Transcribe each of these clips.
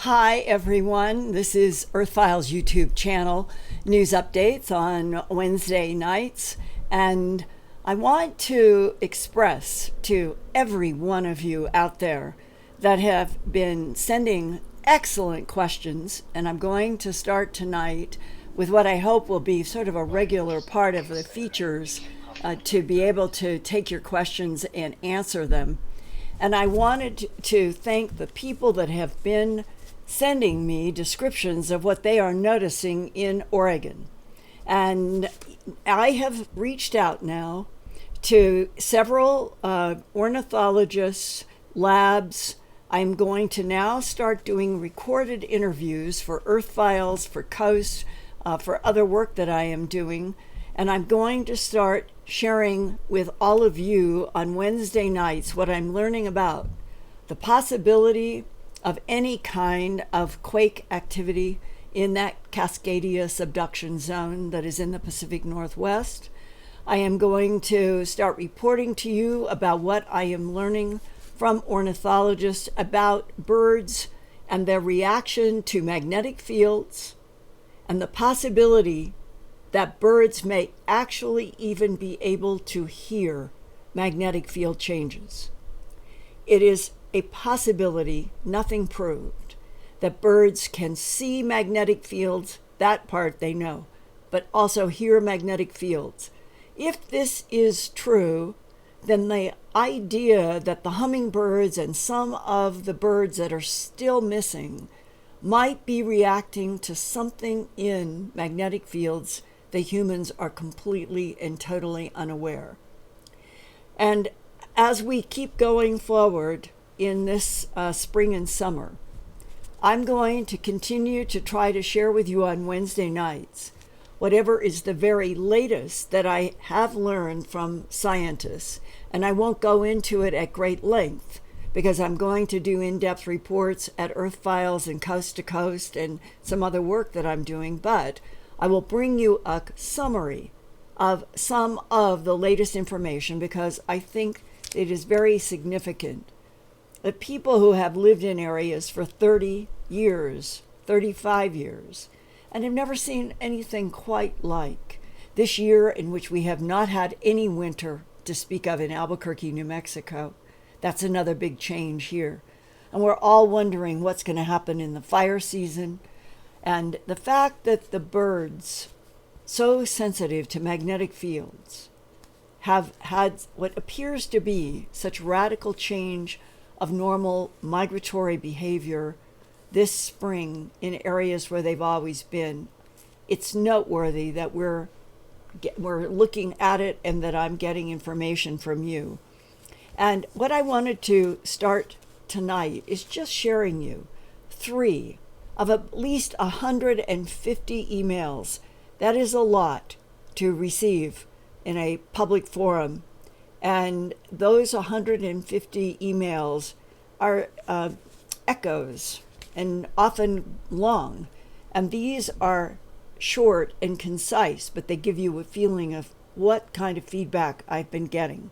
Hi, everyone. This is Earth Files YouTube channel, news updates on Wednesday nights. And I want to express to every one of you out there that have been sending excellent questions. And I'm going to start tonight with what I hope will be sort of a regular part of the features to be able to take your questions and answer them. And I wanted to thank the people that have been sending me descriptions of what they are noticing in Oregon. And I have reached out now to several ornithologists, labs. I'm going to now start doing recorded interviews for Earth Files, for Coast, for other work that I am doing. And I'm going to start sharing with all of you on Wednesday nights what I'm learning about the possibility of any kind of quake activity in that Cascadia subduction zone that is in the Pacific Northwest. I am going to start reporting to you about what I am learning from ornithologists about birds and their reaction to magnetic fields and the possibility that birds may actually even be able to hear magnetic field changes. It is a possibility, nothing proved, that birds can see magnetic fields, that part they know, but also hear magnetic fields. If this is true, then the idea that the hummingbirds and some of the birds that are still missing might be reacting to something in magnetic fields that humans are completely and totally unaware. And as we keep going forward in this spring and summer, I'm going to continue to try to share with you on Wednesday nights whatever is the very latest that I have learned from scientists. And I won't go into it at great length because I'm going to do in-depth reports at Earth Files and Coast to Coast and some other work that I'm doing, but I will bring you a summary of some of the latest information because I think it is very significant that people who have lived in areas for 30 years, 35 years, and have never seen anything quite like this year in which we have not had any winter to speak of in Albuquerque, New Mexico. That's another big change here. And we're all wondering what's going to happen in the fire season. And the fact that the birds, so sensitive to magnetic fields, have had what appears to be such radical change of normal migratory behavior this spring in areas where they've always been. It's noteworthy that we're looking at it and that I'm getting information from you. And what I wanted to start tonight is just sharing you 3 of at least 150 emails. That is a lot to receive in a public forum. And those 150 emails are echoes and often long. And these are short and concise, but they give you a feeling of what kind of feedback I've been getting.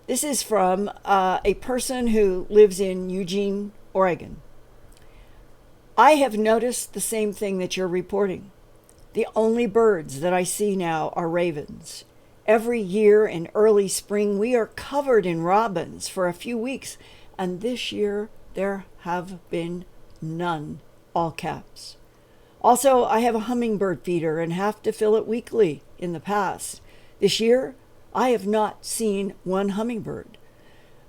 This is from a person who lives in Eugene, Oregon. I have noticed the same thing that you're reporting. The only birds that I see now are ravens. Every year in early spring, we are covered in robins for a few weeks, and this year there have been none, all caps. Also, I have a hummingbird feeder and have to fill it weekly in the past. This year, I have not seen one hummingbird.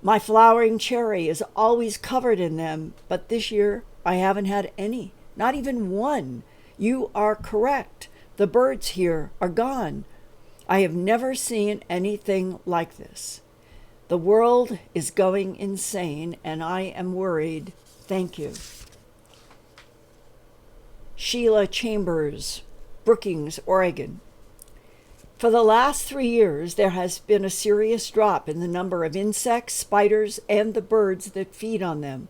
My flowering cherry is always covered in them, but this year I haven't had any, not even one. You are correct. The birds here are gone. I have never seen anything like this. The world is going insane, and I am worried. Thank you. Sheila Chambers, Brookings, Oregon. For the last 3 years, there has been a serious drop in the number of insects, spiders, and the birds that feed on them.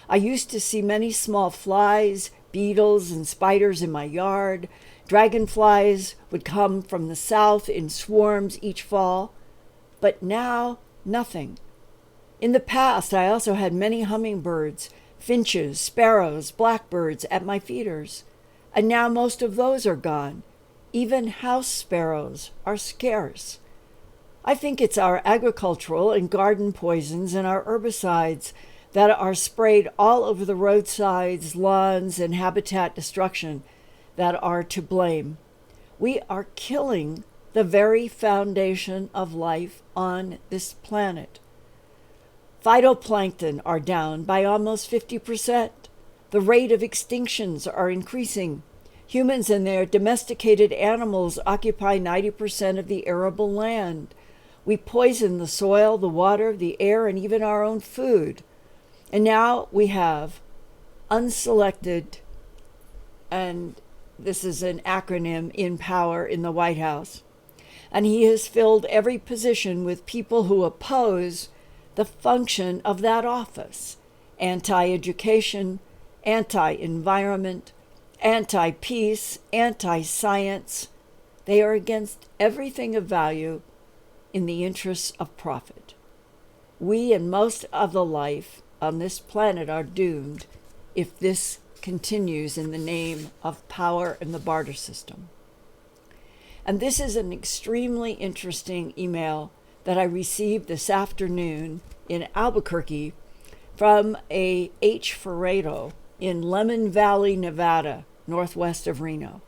I used to see many small flies, beetles, and spiders in my yard. Dragonflies would come from the south in swarms each fall, but now nothing. In the past, I also had many hummingbirds, finches, sparrows, blackbirds at my feeders, and now most of those are gone. Even house sparrows are scarce. I think it's our agricultural and garden poisons and our herbicides that are sprayed all over the roadsides, lawns, and habitat destruction that are to blame. We are killing the very foundation of life on this planet. Phytoplankton are down by almost 50%. The rate of extinctions are increasing. Humans and their domesticated animals occupy 90% of the arable land. We poison the soil, the water, the air, and even our own food. And now we have unselected, and this is an acronym, in power in the White House. And he has filled every position with people who oppose the function of that office. Anti-education, anti-environment, anti-peace, anti-science. They are against everything of value in the interests of profit. We and most of the life on this planet are doomed if this continues in the name of power and the barter system. And this is an extremely interesting email that I received this afternoon in Albuquerque from a H. Ferreiro in Lemon Valley, Nevada, northwest of Reno.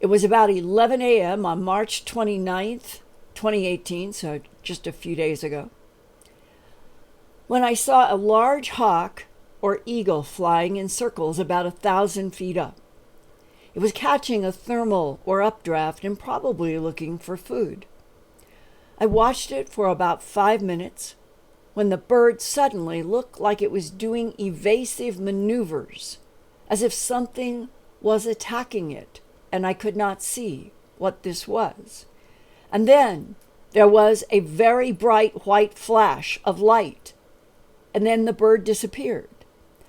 It was about 11 a.m. on March 29th, 2018, so just a few days ago, when I saw a large hawk or eagle flying in circles about 1,000 feet up. It was catching a thermal or updraft and probably looking for food. I watched it for about 5 minutes when the bird suddenly looked like it was doing evasive maneuvers, as if something was attacking it, and I could not see what this was. And then there was a very bright white flash of light, and then the bird disappeared.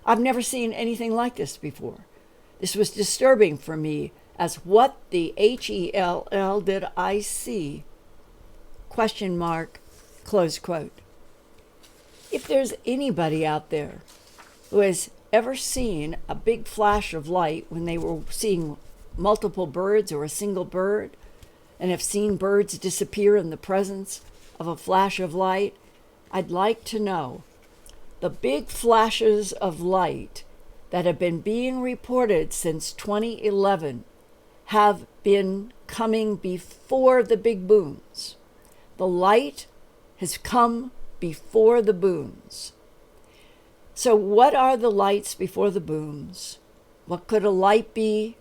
I've never seen anything like this before. This was disturbing for me, as what the HELL did I see? Question mark, close quote. If there's anybody out there who has ever seen a big flash of light when they were seeing multiple birds or a single bird, and have seen birds disappear in the presence of a flash of light, I'd like to know. The big flashes of light that have been being reported since 2011 have been coming before the big boons. The light has come before the boons. So what are the lights before the boons? What could a light be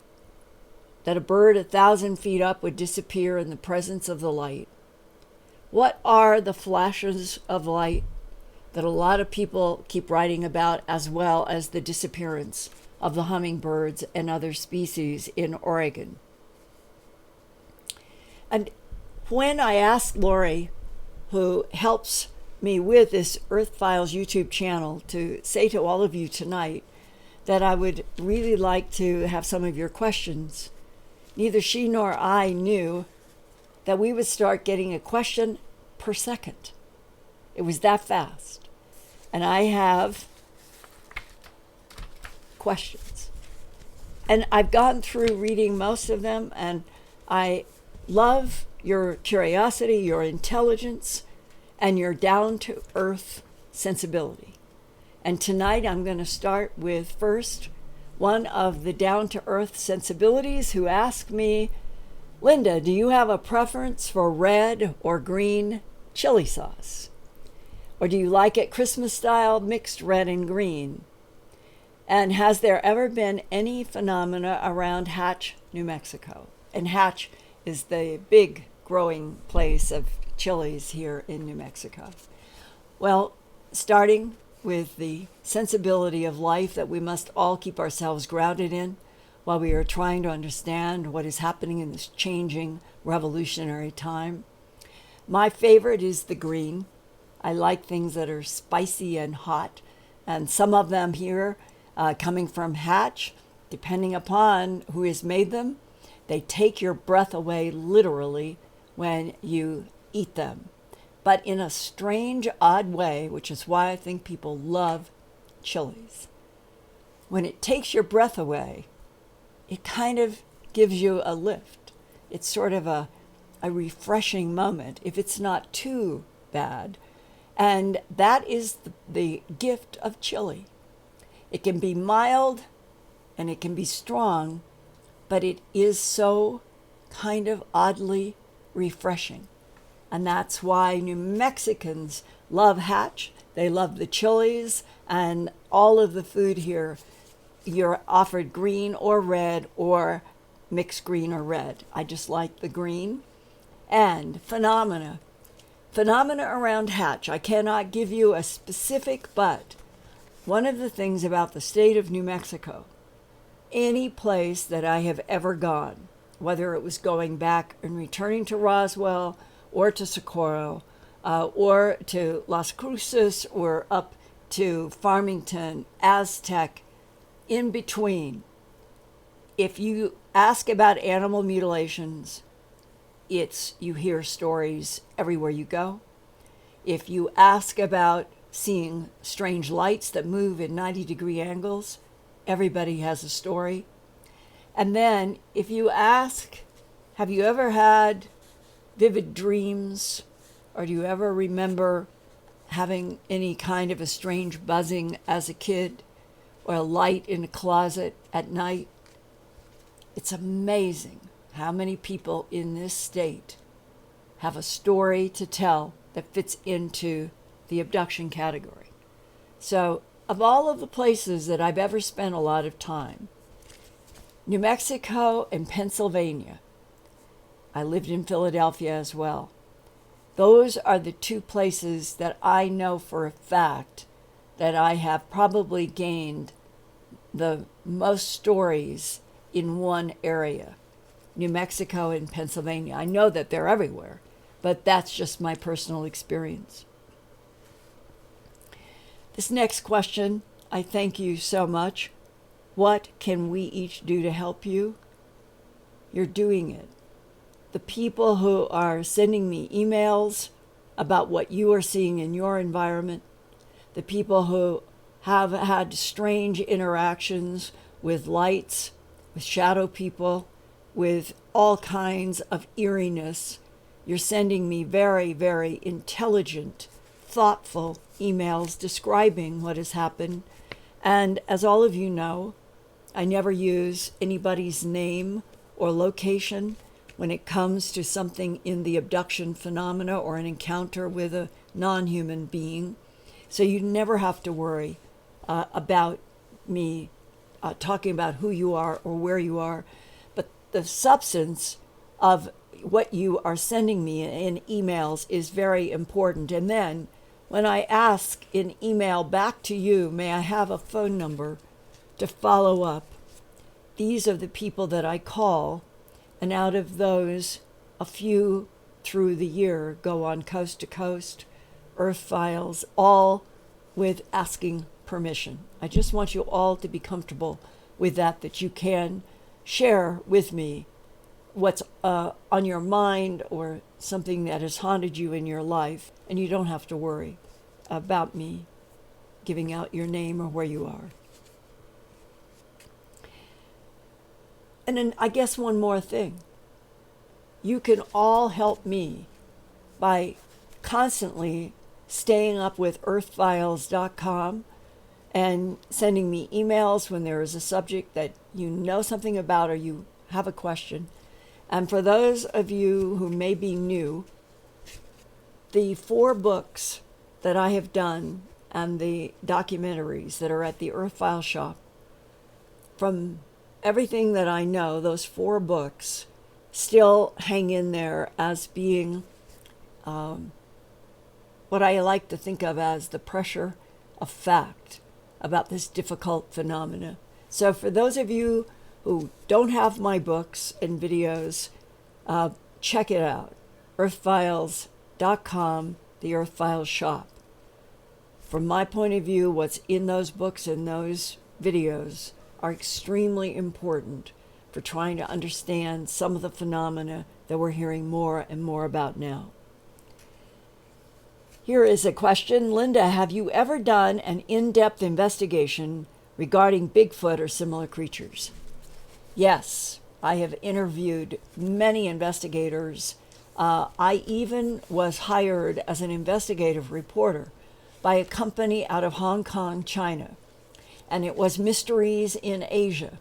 that a bird 1,000 feet up would disappear in the presence of the light? What are the flashes of light that a lot of people keep writing about, as well as the disappearance of the hummingbirds and other species in Oregon? And when I asked Lori, who helps me with this Earth Files YouTube channel, to say to all of you tonight that I would really like to have some of your questions, neither she nor I knew that we would start getting a question per second. It was that fast. And I have questions. And I've gone through reading most of them, and I love your curiosity, your intelligence, and your down-to-earth sensibility. And tonight I'm going to start with first one of the down-to-earth sensibilities who asked me, Linda, do you have a preference for red or green chili sauce? Or do you like it Christmas style, mixed red and green? And has there ever been any phenomena around Hatch, New Mexico? And Hatch is the big growing place of chilies here in New Mexico. Well, starting with the sensibility of life that we must all keep ourselves grounded in while we are trying to understand what is happening in this changing revolutionary time. My favorite is the green. I like things that are spicy and hot, and some of them here coming from Hatch, depending upon who has made them, they take your breath away literally when you eat them, but in a strange, odd way, which is why I think people love chilies. When it takes your breath away, it kind of gives you a lift. It's sort of a refreshing moment if it's not too bad. And that is the gift of chili. It can be mild and it can be strong, but it is so kind of oddly refreshing. And that's why New Mexicans love Hatch. They love the chilies, and all of the food here, you're offered green or red or mixed green or red. I just like the green. And phenomena around Hatch. I cannot give you a specific, but one of the things about the state of New Mexico, any place that I have ever gone, whether it was going back and returning to Roswell or to Socorro, or to Las Cruces, or up to Farmington, Aztec, in between, if you ask about animal mutilations, you hear stories everywhere you go. If you ask about seeing strange lights that move in 90-degree angles, everybody has a story. And then if you ask, have you ever had vivid dreams, or do you ever remember having any kind of a strange buzzing as a kid, or a light in a closet at night? It's amazing how many people in this state have a story to tell that fits into the abduction category. So, of all of the places that I've ever spent a lot of time, New Mexico and Pennsylvania, I lived in Philadelphia as well. Those are the two places that I know for a fact that I have probably gained the most stories in one area. New Mexico and Pennsylvania. I know that they're everywhere, but that's just my personal experience. This next question, I thank you so much. What can we each do to help you? You're doing it. The people who are sending me emails about what you are seeing in your environment, the people who have had strange interactions with lights, with shadow people, with all kinds of eeriness, you're sending me very, very intelligent, thoughtful emails describing what has happened. And as all of you know, I never use anybody's name or location when it comes to something in the abduction phenomena or an encounter with a non-human being. So you never have to worry about me talking about who you are or where you are. But the substance of what you are sending me in emails is very important. And then when I ask in email back to you, may I have a phone number to follow up? These are the people that I call, and out of those, a few through the year go on Coast to Coast, Earth Files, all with asking permission. I just want you all to be comfortable with that you can share with me what's on your mind or something that has haunted you in your life, and you don't have to worry about me giving out your name or where you are. And then I guess one more thing. You can all help me by constantly staying up with earthfiles.com and sending me emails when there is a subject that you know something about or you have a question. And for those of you who may be new, the 4 books that I have done and the documentaries that are at the Earth File Shop, from everything that I know, those 4 books still hang in there as being what I like to think of as the pressure of fact about this difficult phenomena. So for those of you who don't have my books and videos, check it out. earthfiles.com, the Earth Files Shop. From my point of view, what's in those books and those videos are extremely important for trying to understand some of the phenomena that we're hearing more and more about now. Here is a question. Linda, have you ever done an in-depth investigation regarding Bigfoot or similar creatures? Yes, I have interviewed many investigators. I even was hired as an investigative reporter by a company out of Hong Kong, China. And it was Mysteries in Asia.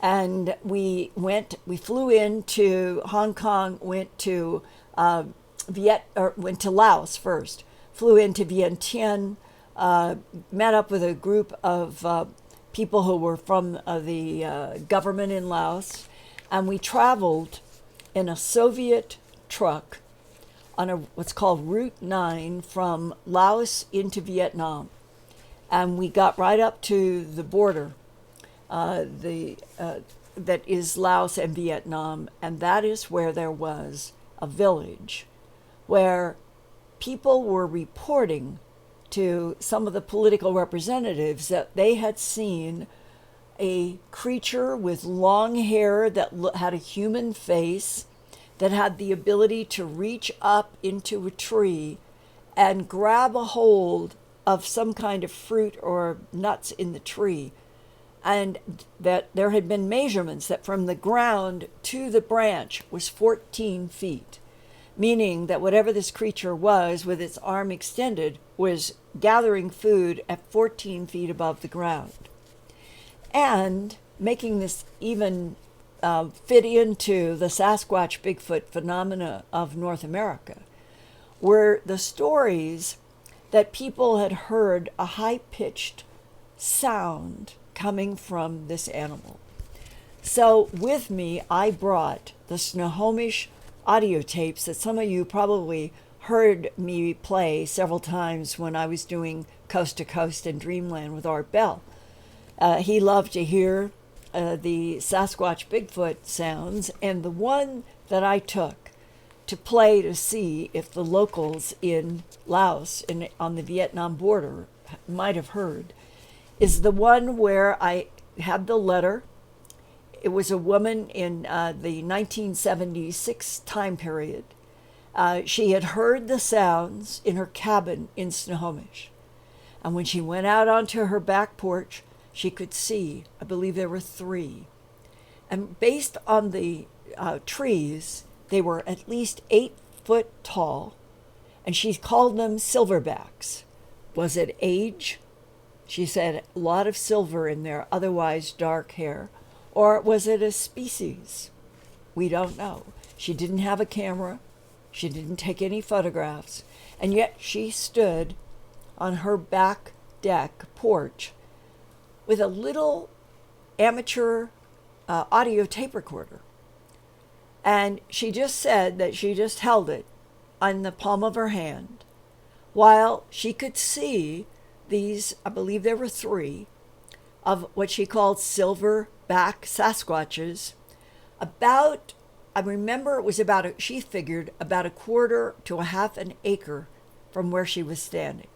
And we flew into Hong Kong, went to Laos first, flew into Vientiane, met up with a group of people who were from the government in Laos, and we traveled in a Soviet truck on what's called Route 9 from Laos into Vietnam. And we got right up to the border that is Laos and Vietnam, and that is where there was a village where people were reporting to some of the political representatives that they had seen a creature with long hair that had a human face, that had the ability to reach up into a tree and grab a hold of some kind of fruit or nuts in the tree. And that there had been measurements that from the ground to the branch was 14 feet, meaning that whatever this creature was with its arm extended was gathering food at 14 feet above the ground. And making this even fit into the Sasquatch Bigfoot phenomena of North America were the stories that people had heard a high-pitched sound coming from this animal. So with me, I brought the Snohomish audio tapes that some of you probably heard me play several times when I was doing Coast to Coast and Dreamland with Art Bell. He loved to hear the Sasquatch Bigfoot sounds, and the one that I took to play to see if the locals in Laos on the Vietnam border might have heard is the one where I had the letter. It was a woman in the 1976 time period. She had heard the sounds in her cabin in Snohomish. And when she went out onto her back porch, she could see, I believe there were 3. And based on the trees, they were at least 8 foot tall. And she called them silverbacks. Was it age? She said a lot of silver in their otherwise dark hair. Or was it a species? We don't know. She didn't have a camera. She didn't take any photographs. And yet she stood on her back deck porch with a little amateur audio tape recorder. And she just said that she just held it on the palm of her hand while she could see these, I believe there were 3, of what she called silverback Sasquatches. About, I remember it was she figured about a quarter to a half an acre from where she was standing.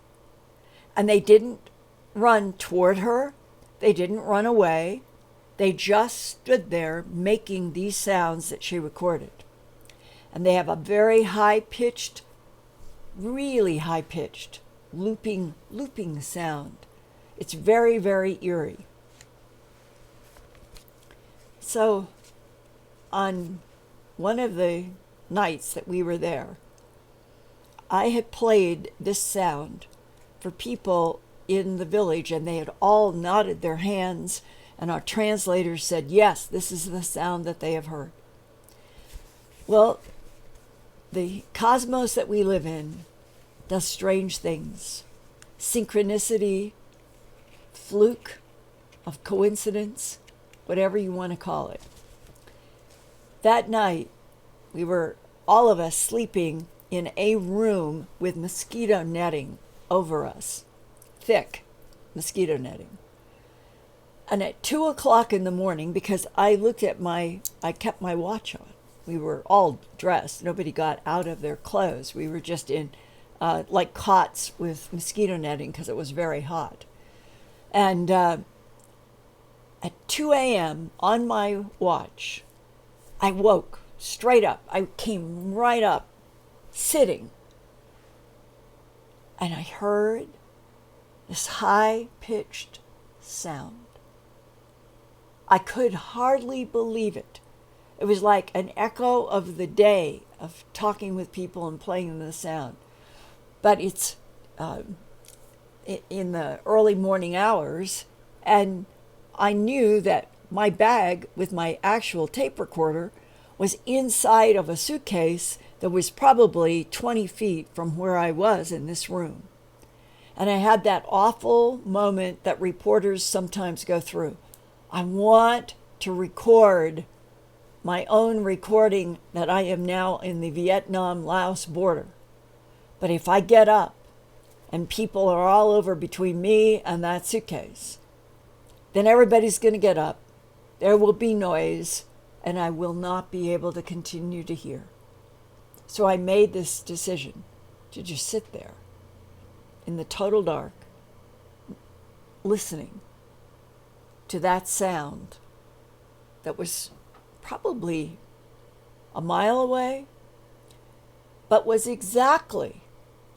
And they didn't run toward her. They didn't run away. They just stood there making these sounds that she recorded. And they have a very high-pitched, really high-pitched, looping sound. It's very, very eerie. So on one of the nights that we were there, I had played this sound for people in the village, and they had all nodded their hands, and our translators said, yes, this is the sound that they have heard. Well, the cosmos that we live in does strange things. Synchronicity, fluke of coincidence, whatever you want to call it. That night, we were all of us sleeping in a room with mosquito netting over us, thick mosquito netting. And at 2 o'clock in the morning, because I kept my watch on. We were all dressed. Nobody got out of their clothes. We were just in like cots with mosquito netting because it was very hot. And at 2 a.m. on my watch, I woke straight up. I came right up, sitting. and I heard this high-pitched sound. I could hardly believe it. It was like an echo of the day of talking with people and playing the sound. But it's in the early morning hours, and I knew that my bag with my actual tape recorder was inside of a suitcase that was probably 20 feet from where I was in this room. And I had that awful moment that reporters sometimes go through. I want to record my own recording that I am now in the Vietnam-Laos border. But if I get up and people are all over between me and that suitcase, then everybody's going to get up. There will be noise, and I will not be able to continue to hear. So I made this decision to just sit there in the total dark, listening to that sound that was probably a mile away, but was exactly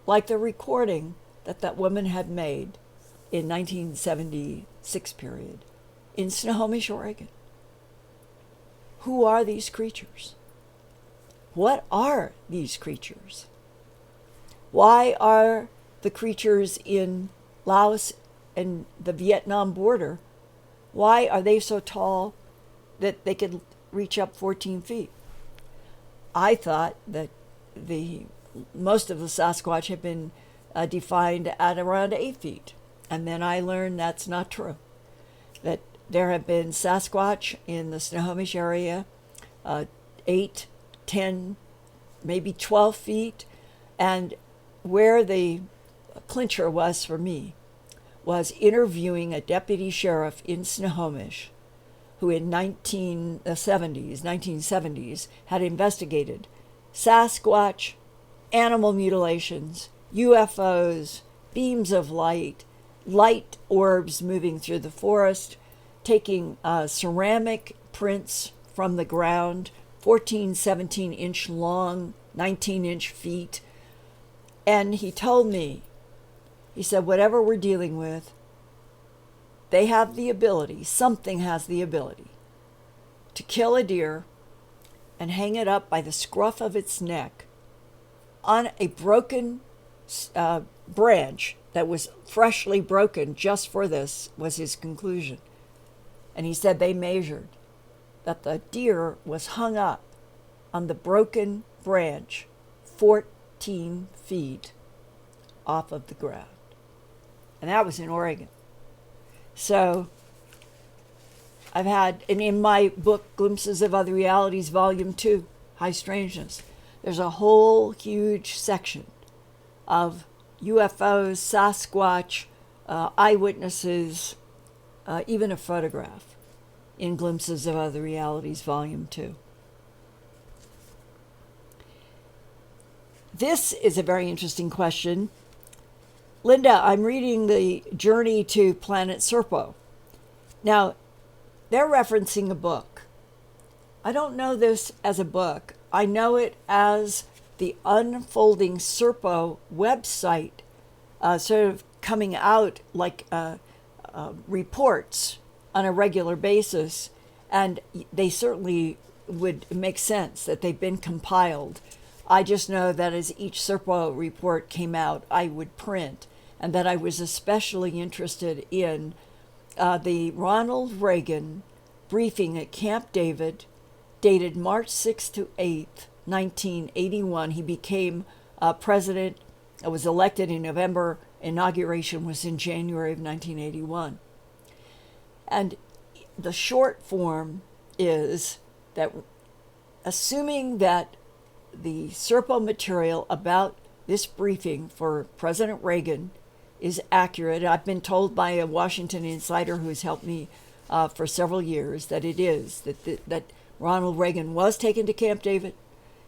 like the recording that that woman had made in 1976 period in Snohomish, Oregon. Who are these creatures? What are these creatures? Why are the creatures in Laos and the Vietnam border, why are they so tall that they could reach up 14 feet? I thought that most of the Sasquatch have been defined at around 8 feet. And then I learned that's not true. That there have been Sasquatch in the Snohomish area, 8, 10, maybe 12 feet. And where the clincher was for me was interviewing a deputy sheriff in Snohomish who in 1970s had investigated Sasquatch, animal mutilations, UFOs, beams of light, light orbs moving through the forest, taking ceramic prints from the ground, 14, 17-inch long, 19-inch feet. And he told me, he said, whatever we're dealing with, they have the ability, something has the ability, to kill a deer and hang it up by the scruff of its neck on a broken branch that was freshly broken just for this, was his conclusion. And he said they measured that the deer was hung up on the broken branch 14 feet off of the ground. And that was in Oregon. So I've had, and in my book, Glimpses of Other Realities, Volume 2, High Strangeness, there's a whole huge section of UFOs, Sasquatch, eyewitnesses, even a photograph in Glimpses of Other Realities, Volume 2. This is a very interesting question. Linda, I'm reading the Journey to Planet Serpo. Now, they're referencing a book. I don't know this as a book. I know it as the Unfolding Serpo website, sort of coming out like reports on a regular basis. And they certainly would make sense that they've been compiled. I just know that as each Serpo report came out, I would print, and that I was especially interested in the Ronald Reagan briefing at Camp David, dated March 6th to 8th, 1981. He became president, was elected in November. Inauguration was in January of 1981. And the short form is that, assuming that the Serpo material about this briefing for President Reagan is accurate, I've been told by a Washington insider who's helped me for several years that it is, that Ronald Reagan was taken to Camp David.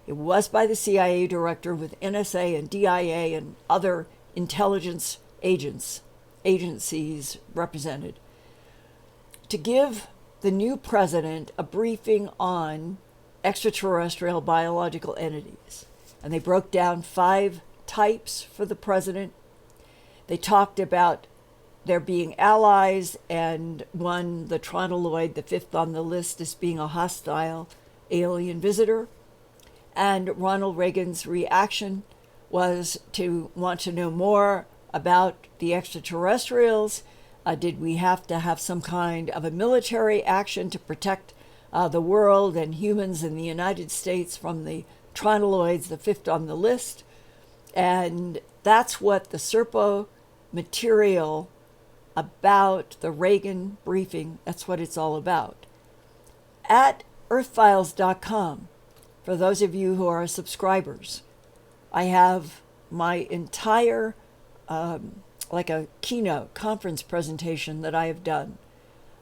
It was by the CIA director with NSA and DIA and other intelligence agencies represented, to give the new president a briefing on extraterrestrial biological entities. And they broke down 5 types for the president, They talked about there being allies, and one, the Trontoloid, the fifth on the list, as being a hostile alien visitor. And Ronald Reagan's reaction was to want to know more about the extraterrestrials. Did we have to have some kind of a military action to protect the world and humans in the United States from the Trontoloids, the fifth on the list? And that's what the Serpo material about the Reagan briefing, that's what it's all about. At earthfiles.com, for those of you who are subscribers, I have my entire like a keynote conference presentation that I have done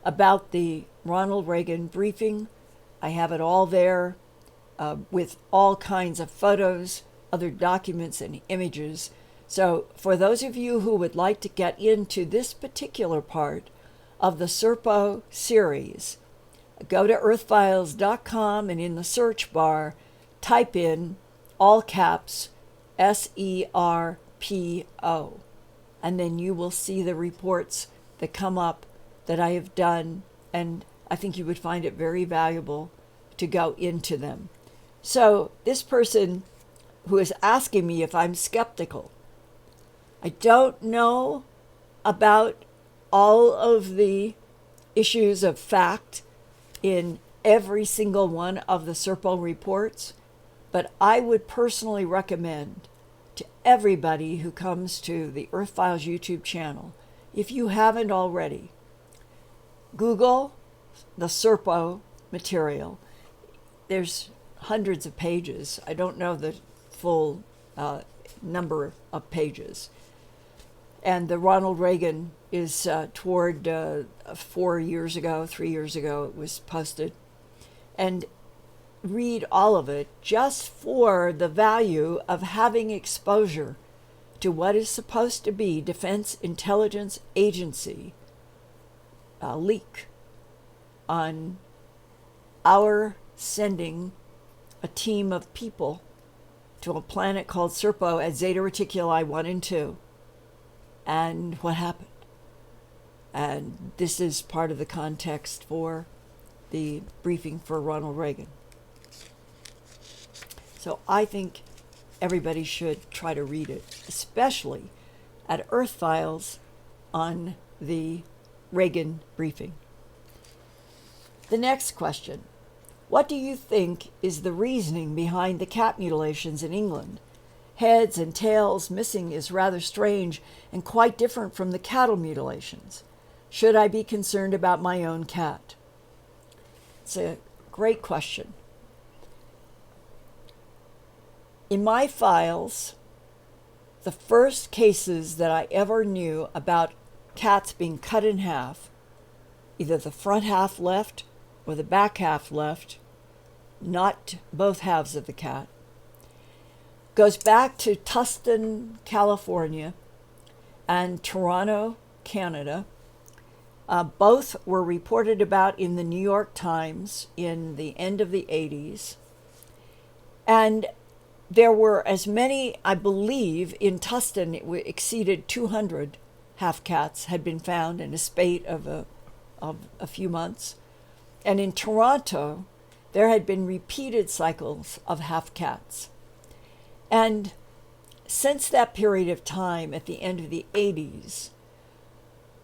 about the Ronald Reagan briefing. I have it all there with all kinds of photos, other documents, and images. So for those of you who would like to get into this particular part of the Serpo series, go to earthfiles.com and in the search bar, type in all caps SERPO, and then you will see the reports that come up that I have done, and I think you would find it very valuable to go into them. So this person who is asking me if I'm skeptical, I don't know about all of the issues of fact in every single one of the Serpo reports, but I would personally recommend to everybody who comes to the Earth Files YouTube channel, if you haven't already, Google the Serpo material. There's hundreds of pages. I don't know the full number of pages. And the Ronald Reagan is toward 3 years ago it was posted. And read all of it just for the value of having exposure to what is supposed to be Defense Intelligence Agency leak on our sending a team of people to a planet called Serpo at Zeta Reticuli 1 and 2. And what happened? And this is part of the context for the briefing for Ronald Reagan. So I think everybody should try to read it, especially at Earth Files on the Reagan briefing. The next question: what do you think is the reasoning behind the cat mutilations in England? Heads and tails missing is rather strange and quite different from the cattle mutilations. Should I be concerned about my own cat? It's a great question. In my files, the first cases that I ever knew about cats being cut in half, either the front half left or the back half left, not both halves of the cat, goes back to Tustin, California, and Toronto, Canada. Both were reported about in the New York Times in the end of the 80s. And there were as many, I believe, in Tustin, it exceeded 200 half-cats had been found in a spate of a few months. And in Toronto, there had been repeated cycles of half-cats. And since that period of time, at the end of the 80s,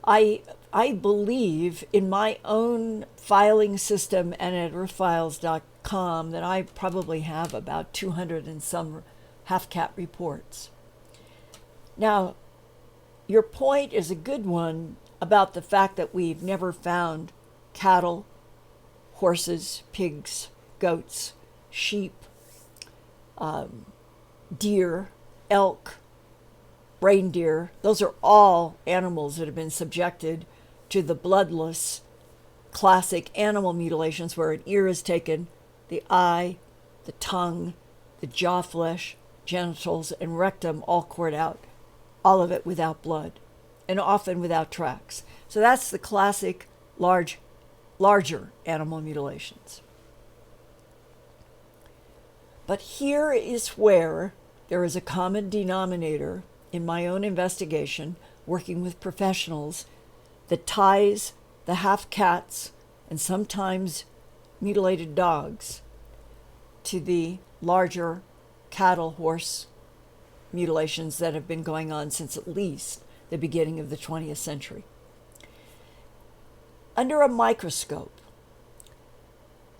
I believe in my own filing system and at earthfiles.com that I probably have about 200 and some half-cat reports. Now, your point is a good one about the fact that we've never found cattle, horses, pigs, goats, sheep, deer, elk, reindeer. Those are all animals that have been subjected to the bloodless classic animal mutilations where an ear is taken, the eye, the tongue, the jaw flesh, genitals, and rectum all cored out, all of it without blood, and often without tracks. So that's the classic larger animal mutilations. But here is where there is a common denominator in my own investigation working with professionals that ties the half cats and sometimes mutilated dogs to the larger cattle, horse mutilations that have been going on since at least the beginning of the 20th century. Under a microscope,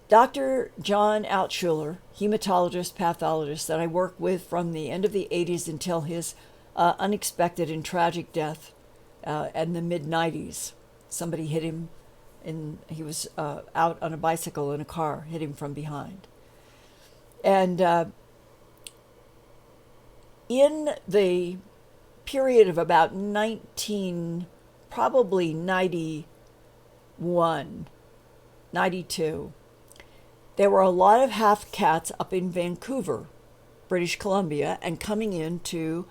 Dr. John Altschuler, hematologist, pathologist that I worked with from the end of the 80s until his unexpected and tragic death in the mid-90s. Somebody hit him, and he was out on a bicycle in a car, hit him from behind. And in the period of about probably 91, 92, there were a lot of half cats up in Vancouver, British Columbia, and coming into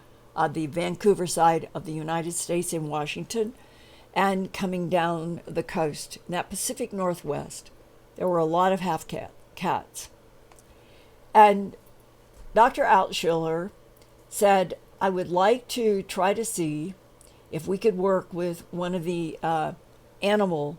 the Vancouver side of the United States in Washington and coming down the coast, in that Pacific Northwest. There were a lot of half cats. And Dr. Altschuler said, I would like to try to see if we could work with one of the animal,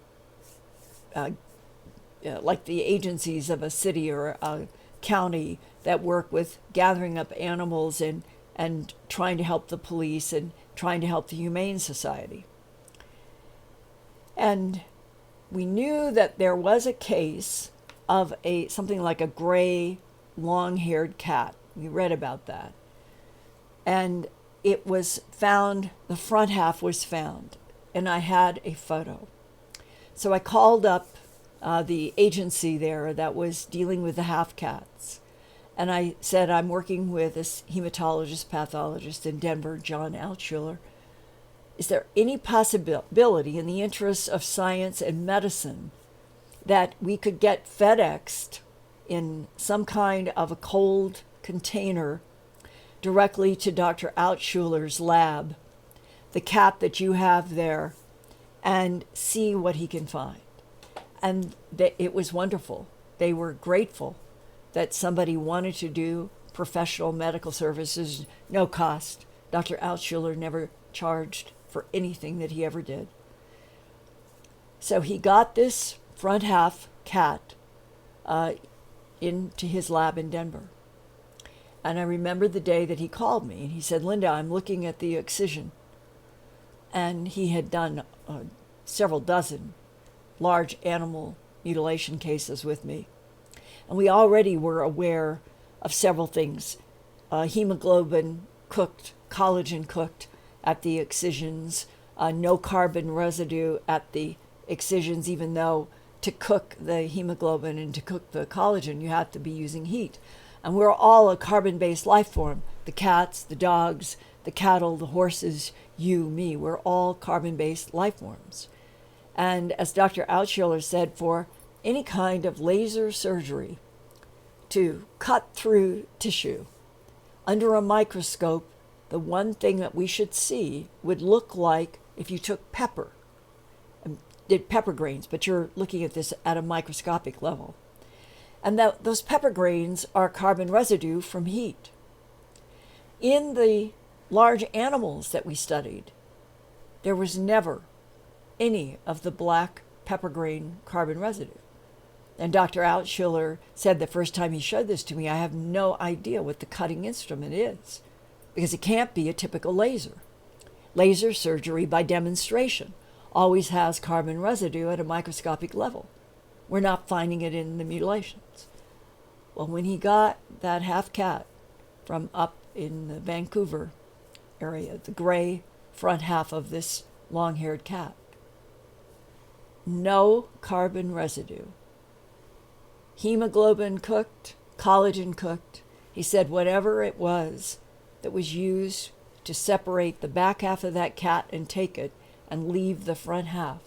like the agencies of a city or a county that work with gathering up animals and trying to help the police and trying to help the Humane Society. And we knew that there was a case of something like a gray, long-haired cat. We read about that. And it was found, the front half was found, and I had a photo. So I called up the agency there that was dealing with the half cats. And I said, I'm working with this hematologist, pathologist in Denver, John Altschuler. Is there any possibility in the interests of science and medicine that we could get FedExed in some kind of a cold container directly to Dr. Altschuler's lab, the cat that you have there, and see what he can find? And it was wonderful. They were grateful that somebody wanted to do professional medical services, no cost. Dr. Altschuler never charged for anything that he ever did. So he got this front half cat into his lab in Denver. And I remember the day that he called me and he said, Linda, I'm looking at the excision. And he had done several dozen large animal mutilation cases with me. And we already were aware of several things. Hemoglobin cooked, collagen cooked at the excisions, no carbon residue at the excisions, even though to cook the hemoglobin and to cook the collagen, you have to be using heat. And we're all a carbon-based life form. The cats, the dogs, the cattle, the horses, you, me, we're all carbon-based life forms. And as Dr. Altschuler said, for any kind of laser surgery to cut through tissue under a microscope, the one thing that we should see would look like if you took pepper and did pepper grains, but you're looking at this at a microscopic level. And those pepper grains are carbon residue from heat. In the large animals that we studied, there was never any of the black pepper grain carbon residue. And Dr. Altschuler said the first time he showed this to me, I have no idea what the cutting instrument is, because it can't be a typical laser. Laser surgery, by demonstration, always has carbon residue at a microscopic level. We're not finding it in the mutilations. Well, when he got that half cat from up in the Vancouver area, the gray front half of this long-haired cat, no carbon residue. Hemoglobin cooked, collagen cooked. He said whatever it was that was used to separate the back half of that cat and take it and leave the front half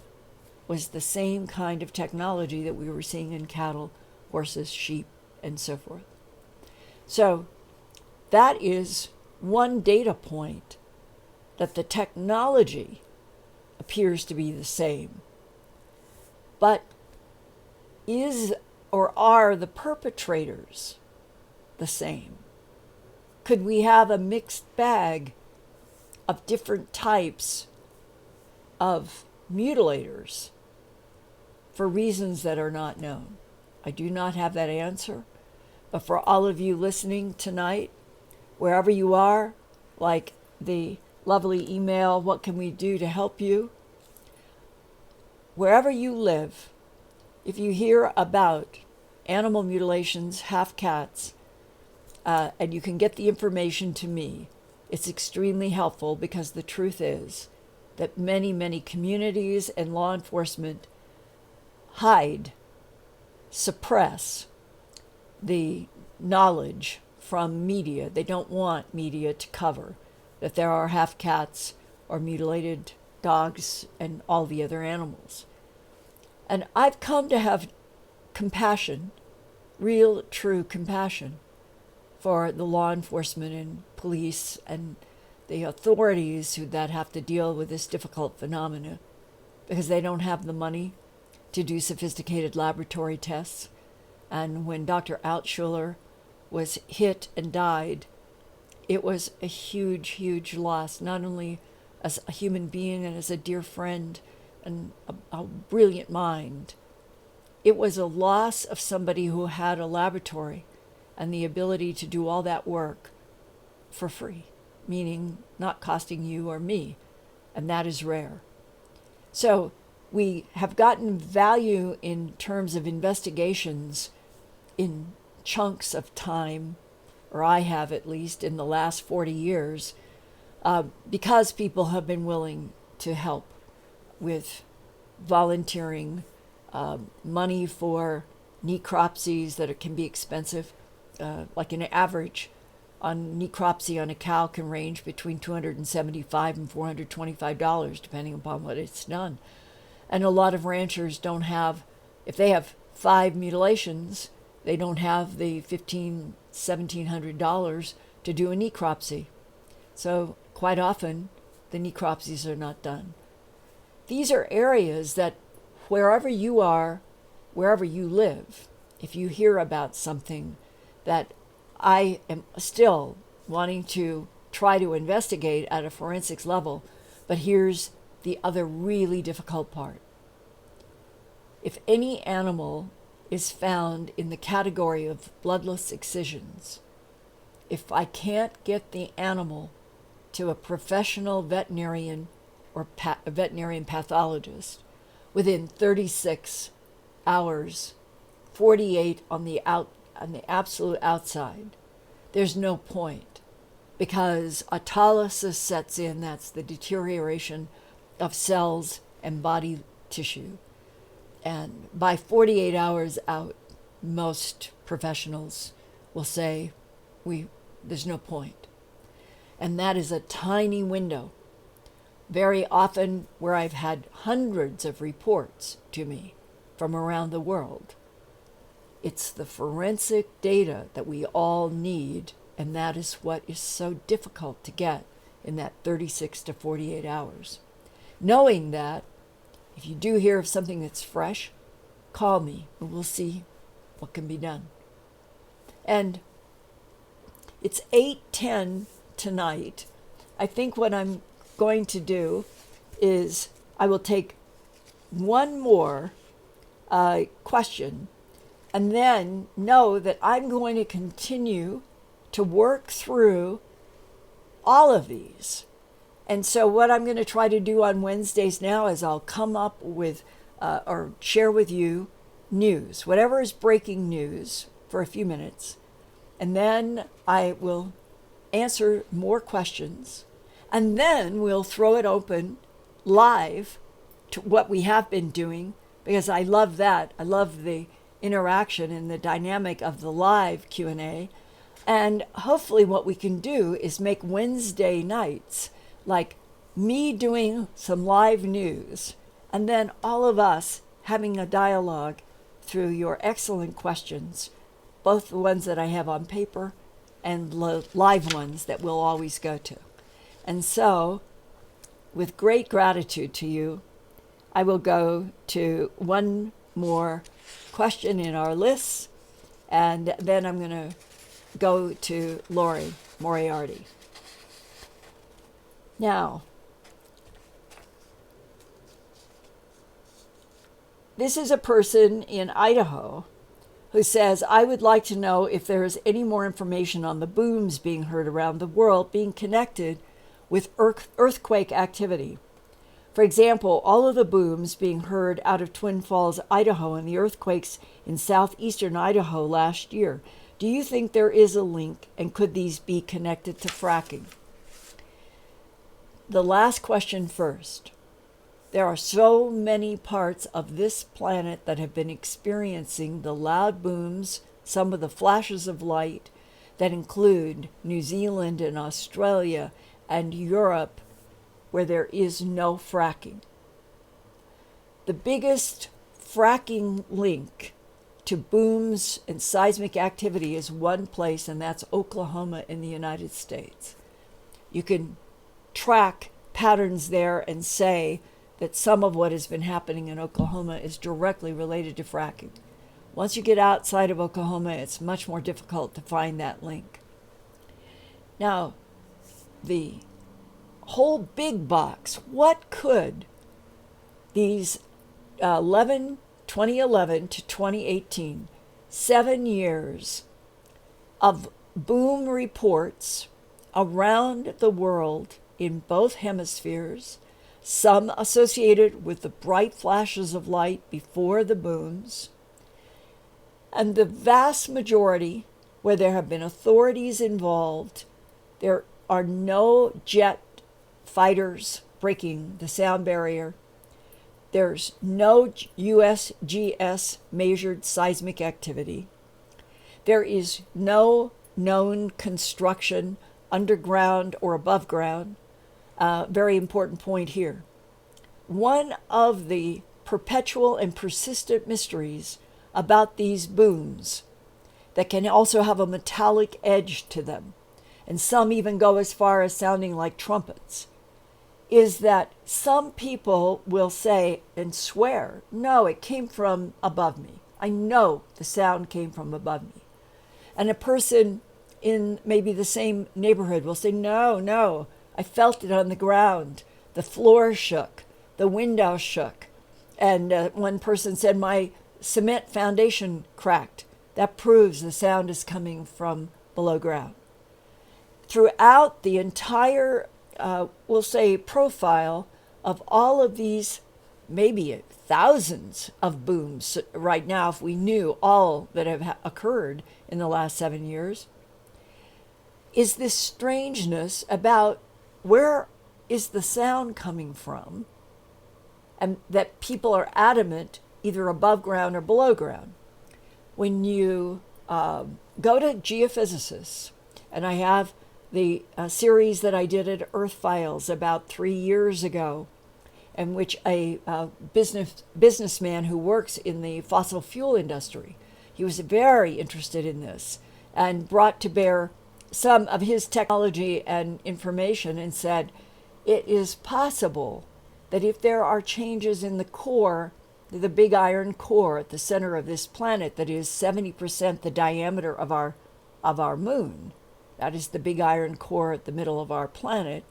was the same kind of technology that we were seeing in cattle, horses, sheep, and so forth. So that is one data point that the technology appears to be the same. But is or are the perpetrators the same? Could we have a mixed bag of different types of mutilators for reasons that are not known. I do not have that answer, but for all of you listening tonight, wherever you are, like the lovely email, what can we do to help you? Wherever you live, if you hear about animal mutilations, half cats, and you can get the information to me, it's extremely helpful, because the truth is that many, many communities and law enforcement hide, suppress the knowledge from media. They don't want media to cover that there are half cats or mutilated dogs and all the other animals. And I've come to have compassion, real, true compassion, for the law enforcement and police and the authorities that have to deal with this difficult phenomena, because they don't have the money to do sophisticated laboratory tests. And when Dr. Altshuler was hit and died, it was a huge, huge loss, not only as a human being and as a dear friend and a brilliant mind. It was a loss of somebody who had a laboratory and the ability to do all that work for free, meaning not costing you or me, and that is rare. So we have gotten value in terms of investigations in chunks of time, or I have at least in the last 40 years, because people have been willing to help with volunteering, money for necropsies that can be expensive. Like an average on necropsy on a cow can range between $275 and $425, depending upon what it's done. And a lot of ranchers don't have, if they have 5 mutilations, they don't have the $1,500, $1,700 to do a necropsy. So quite often, the necropsies are not done. These are areas that wherever you are, wherever you live, if you hear about something that I am still wanting to try to investigate at a forensics level, but here's the other really difficult part. If any animal is found in the category of bloodless excisions, if I can't get the animal to a professional veterinarian or a veterinarian pathologist within 36 hours, 48 on the absolute outside, there's no point, because autolysis sets in. That's the deterioration of cells and body tissue. And by 48 hours out, most professionals will say, there's no point. And that is a tiny window. Very often, where I've had hundreds of reports to me from around the world, it's the forensic data that we all need, and that is what is so difficult to get in that 36 to 48 hours. Knowing that, if you do hear of something that's fresh, call me and we'll see what can be done. And it's 8:10 tonight. I think what I'm going to do is I will take one more question, and then know that I'm going to continue to work through all of these. And so what I'm going to try to do on Wednesdays now is I'll come up with or share with you news, whatever is breaking news, for a few minutes. And then I will answer more questions. And then we'll throw it open live to what we have been doing, because I love that. I love the interaction and the dynamic of the live Q&A. And hopefully what we can do is make Wednesday nights like me doing some live news, and then all of us having a dialogue through your excellent questions, both the ones that I have on paper and live ones that we'll always go to. And so, with great gratitude to you, I will go to one more question in our list, and then I'm going to go to Lori Moriarty. Now, This is a person in Idaho who says, I would like to know if there is any more information on the booms being heard around the world being connected with earthquake activity. For example, all of the booms being heard out of Twin Falls, Idaho, and the earthquakes in southeastern Idaho last year. Do you think there is a link, and could these be connected to fracking? The last question first. There are so many parts of this planet that have been experiencing the loud booms, some of the flashes of light, that include New Zealand and Australia and Europe, where there is no fracking. The biggest fracking link to booms and seismic activity is one place, and that's Oklahoma in the United States. You can track patterns there and say that some of what has been happening in Oklahoma is directly related to fracking. Once you get outside of Oklahoma, it's much more difficult to find that link. Now, the whole big box, what could these 2011 to 2018, 7 years of boom reports around the world in both hemispheres, some associated with the bright flashes of light before the booms, and the vast majority where there have been authorities involved, there are no jet fighters breaking the sound barrier. There's no USGS measured seismic activity. There is no known construction underground or above ground. Very important point here. One of the perpetual and persistent mysteries about these booms that can also have a metallic edge to them, and some even go as far as sounding like trumpets, is that some people will say and swear, no, it came from above me. I know the sound came from above me. And a person in maybe the same neighborhood will say, no, I felt it on the ground. The floor shook, the window shook. And one person said, my cement foundation cracked. That proves the sound is coming from below ground. Throughout the entire we'll say profile of all of these, maybe thousands of booms right now, if we knew all that have occurred in the last 7 years, is this strangeness about where is the sound coming from, and that people are adamant either above ground or below ground. When you go to geophysicists, and I have the series that I did at Earth Files about 3 years ago, in which a businessman who works in the fossil fuel industry, he was very interested in this and brought to bear some of his technology and information and said, it is possible that if there are changes in the core, the big iron core at the center of this planet that is 70% the diameter of our moon, that is the big iron core at the middle of our planet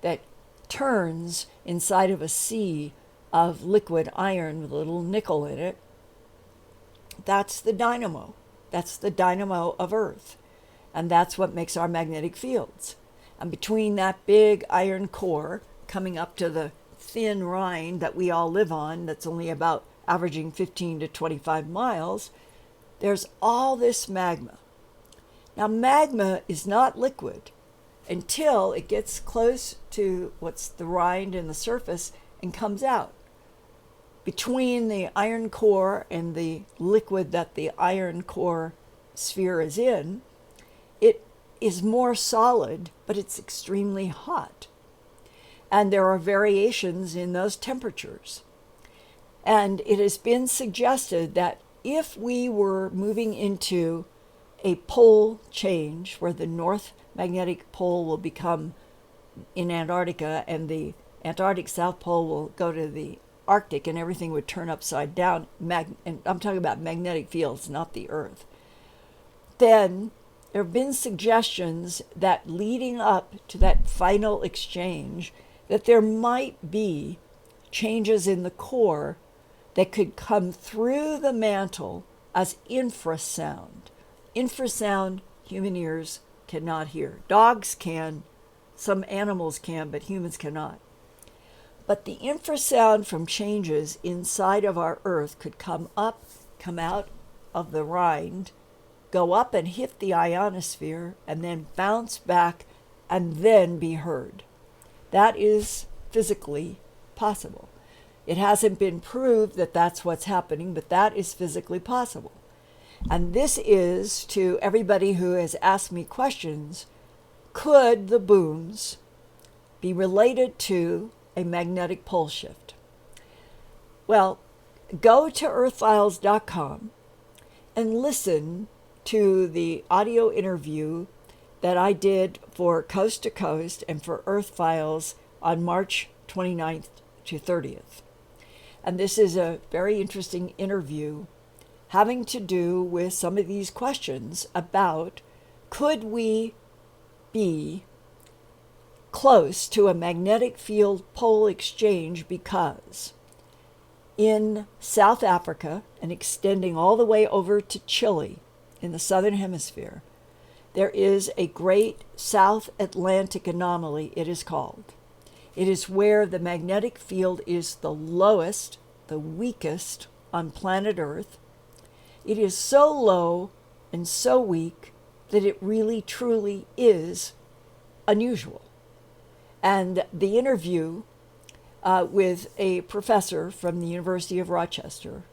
that turns inside of a sea of liquid iron with a little nickel in it. That's the dynamo. That's the dynamo of Earth. And that's what makes our magnetic fields. And between that big iron core coming up to the thin rind that we all live on, that's only about averaging 15 to 25 miles, there's all this magma. Now, magma is not liquid until it gets close to what's the rind and the surface and comes out. Between the iron core and the liquid that the iron core sphere is in, it is more solid, but it's extremely hot. And there are variations in those temperatures. And it has been suggested that if we were moving into a pole change where the North Magnetic Pole will become in Antarctica and the Antarctic South Pole will go to the Arctic and everything would turn upside down, and I'm talking about magnetic fields, not the Earth, then there have been suggestions that leading up to that final exchange, that there might be changes in the core that could come through the mantle as infrasound. Infrasound, human ears cannot hear. Dogs can, some animals can, but humans cannot. But the infrasound from changes inside of our Earth could come up, come out of the rind, go up and hit the ionosphere, and then bounce back and then be heard. That is physically possible. It hasn't been proved that that's what's happening, but that is physically possible. And this is to everybody who has asked me questions, could the Boons be related to a magnetic pole shift? Well, go to earthfiles.com and listen to the audio interview that I did for Coast to Coast and for Earth Files on March 29th to 30th. And this is a very interesting interview having to do with some of these questions about, could we be close to a magnetic field pole exchange, because in South Africa and extending all the way over to Chile in the southern hemisphere, there is a great South Atlantic anomaly, it is called. It is where the magnetic field is the lowest, the weakest on planet Earth. It is so low and so weak that it really truly is unusual. And the interview with a professor from the University of Rochester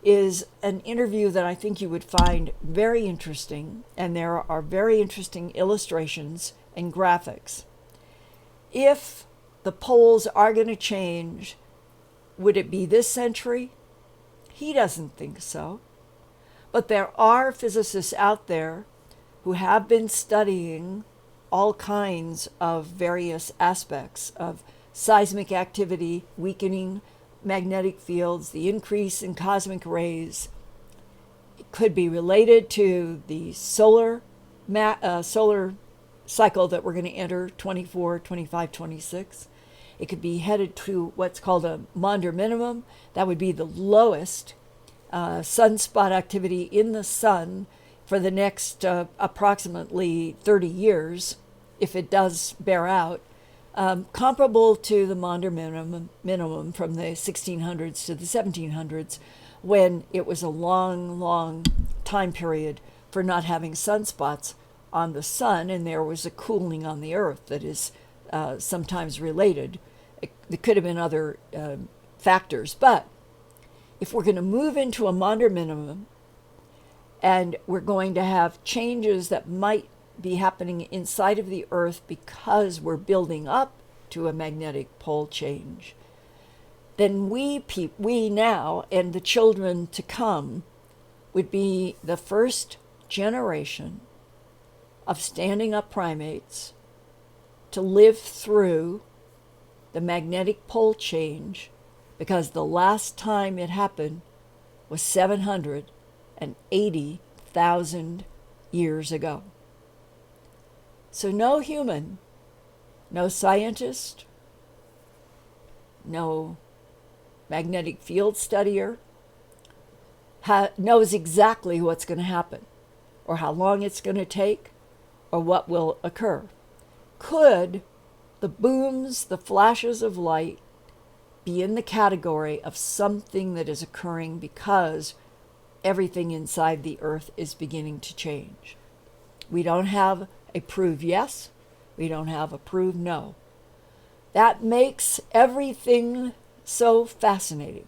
is an interview that I think you would find very interesting, and there are very interesting illustrations and graphics. If the poles are going to change, would it be this century? He doesn't think so. But there are physicists out there who have been studying all kinds of various aspects of seismic activity, weakening magnetic fields, the increase in cosmic rays. It could be related to the solar cycle that we're going to enter, 24, 25, 26. It could be headed to what's called a Maunder minimum. That would be the lowest sunspot activity in the sun for the next approximately 30 years, if it does bear out, comparable to the Maunder minimum from the 1600s to the 1700s, when it was a long time period for not having sunspots on the sun, and there was a cooling on the earth that is sometimes related. There could have been other factors, but if we're going to move into a Maunder minimum and we're going to have changes that might be happening inside of the earth because we're building up to a magnetic pole change, then we now and the children to come would be the first generation of standing up primates to live through the magnetic pole change, because the last time it happened was 780,000 years ago. So no human, no scientist, no magnetic field studier knows exactly what's going to happen, or how long it's going to take, or what will occur. Could the booms, the flashes of light, be in the category of something that is occurring because everything inside the earth is beginning to change? We don't have a prove yes. We don't have a prove no. That makes everything so fascinating.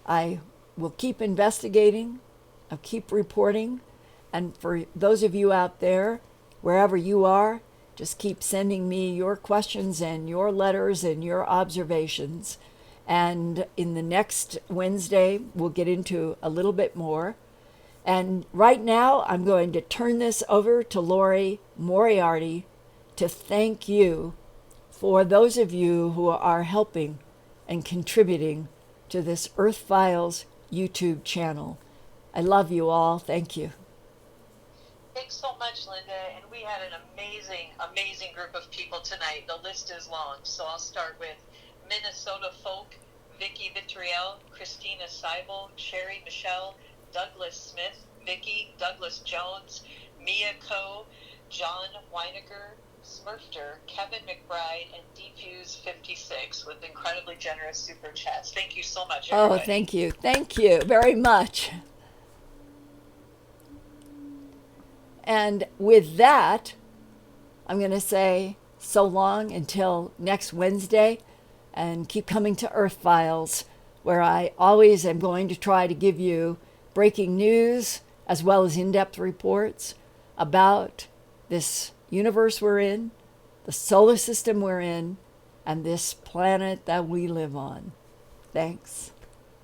I will keep investigating. I'll keep reporting. And for those of you out there, wherever you are, just keep sending me your questions and your letters and your observations. And in the next Wednesday, we'll get into a little bit more. And right now, I'm going to turn this over to Lori Moriarty to thank you for those of you who are helping and contributing to this Earth Files YouTube channel. I love you all. Thank you. Thanks so much, Linda. And we had an amazing group of people tonight. The list is long, so I'll start with Minnesota folk Vicky Vitriel, Christina Seibel, Sherry Michelle, Douglas Smith, Vicky, Douglas Jones, Mia Coe, John Weinecker, Smurfter, Kevin McBride, and Defuse56 with incredibly generous super chats. Thank you so much, everybody. Oh, thank you. Thank you very much. And with that, I'm going to say so long until next Wednesday, and keep coming to Earth Files, where I always am going to try to give you breaking news as well as in-depth reports about this universe we're in, the solar system we're in, and this planet that we live on. Thanks.